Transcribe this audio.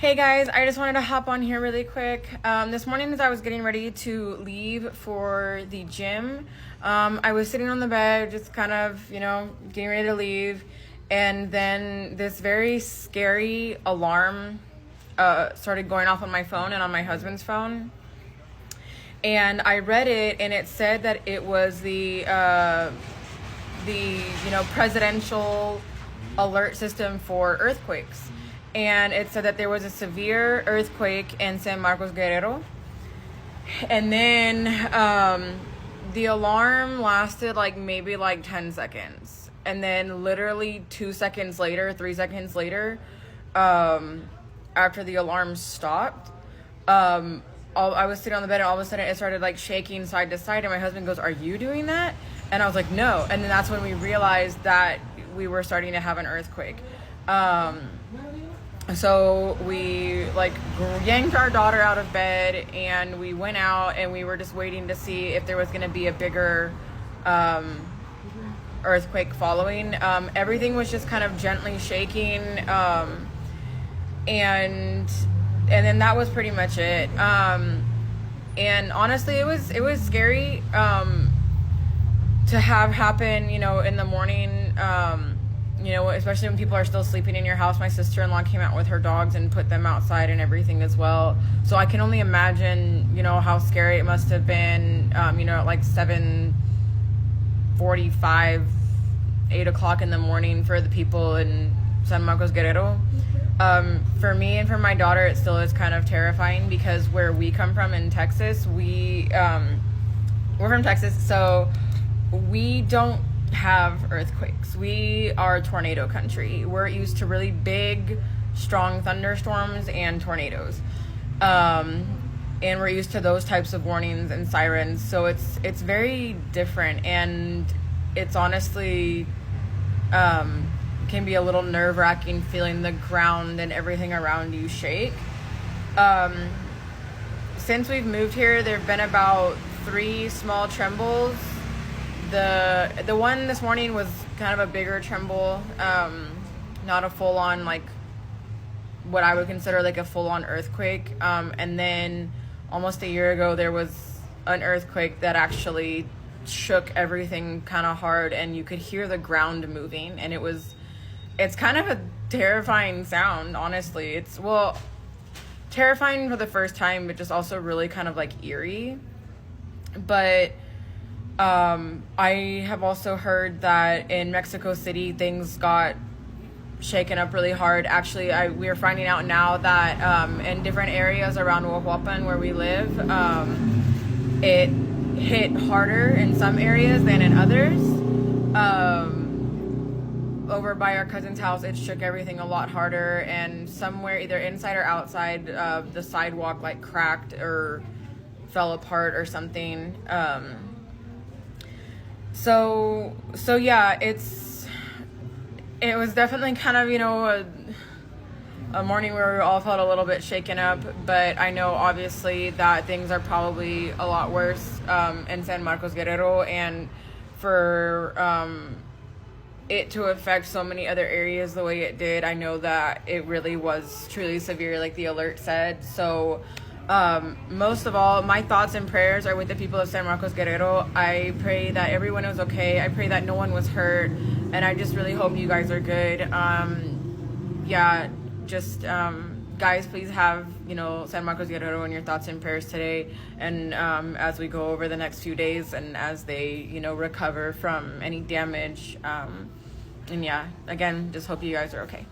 Hey guys, I just wanted to hop on here really quick. This morning as I was getting ready to leave for the gym, I was sitting on the bed just kind of, getting ready to leave. And then this very scary alarm started going off on my phone and on my husband's phone. And I read it and it said that it was the presidential alert system for earthquakes. And it said that there was a severe earthquake in San Marcos Guerrero. And then the alarm lasted maybe 10 seconds. And then literally 2 seconds later, 3 seconds later, after the alarm stopped, I was sitting on the bed and all of a sudden it started shaking side to side. And my husband goes, "Are you doing that?" And I was like, "No." And then that's when we realized that we were starting to have an earthquake. So we yanked our daughter out of bed and we went out and we were just waiting to see if there was going to be a bigger earthquake following. Everything was just kind of gently shaking, and then that was pretty much it. And honestly, it was scary to have happen, in the morning. Especially when people are still sleeping in your house. My sister-in-law came out with her dogs and put them outside and everything as well. So I can only imagine, how scary it must have been, at 7:45, 8 o'clock in the morning for the people in San Marcos Guerrero. For me and for my daughter, it still is kind of terrifying because where we come from in Texas, we're from Texas, so we don't have earthquakes. We are tornado country. We're used to really big, strong thunderstorms and tornadoes. And we're used to those types of warnings and sirens. So it's very different, and it's honestly can be a little nerve-wracking feeling the ground and everything around you shake. Since we've moved here, there have been about 3 small trembles. The one this morning was kind of a bigger tremble, not a full-on what I would consider a full-on earthquake. And then almost a year ago there was an earthquake that actually shook everything kind of hard, and you could hear the ground moving, and it's kind of a terrifying sound, honestly. It's terrifying for the first time, but just also really kind of eerie. But I have also heard that in Mexico City, things got shaken up really hard. Actually, we are finding out now that in different areas around Oahuapan where we live, it hit harder in some areas than in others. Over by our cousin's house, it shook everything a lot harder, and somewhere either inside or outside, the sidewalk cracked or fell apart or something. So yeah, it was definitely kind of, a morning where we all felt a little bit shaken up, but I know obviously that things are probably a lot worse in San Marcos Guerrero, and for it to affect so many other areas the way it did, I know that it really was truly severe, like the alert said. So most of all, my thoughts and prayers are with the people of San Marcos Guerrero. I pray that everyone was okay. I pray that no one was hurt, and I just really hope you guys are good. Guys, please have San Marcos Guerrero in your thoughts and prayers today, and as we go over the next few days, and as they recover from any damage. And yeah, again, just hope you guys are okay.